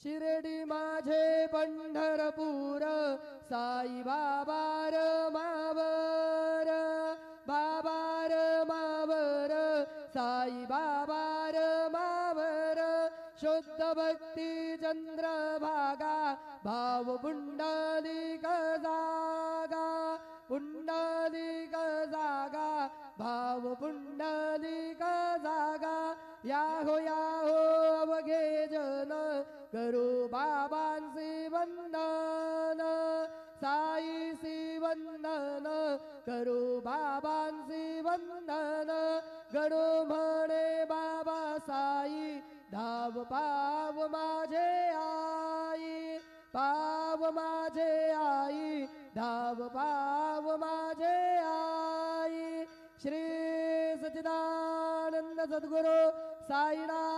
शिर्डी माझे पंढरपूर साई बाबा र मावर बाबा र मावर साई बाबा र मावर शुद्ध भक्ती चंद्रभागा भाव पुंडलिक जागा पुंडलिक जागा भाव पुंडलिक जागा याहो अवघे जन करू बाबांचे वंदन साईसी वंदन करू बाबांचे वंदन गणो म्हणे बाबा साई धाव पाव माझे आई पाव माझे आई धाव पाव माझे आई श्री सच्चिदानंद सद्गुरु साईनाथ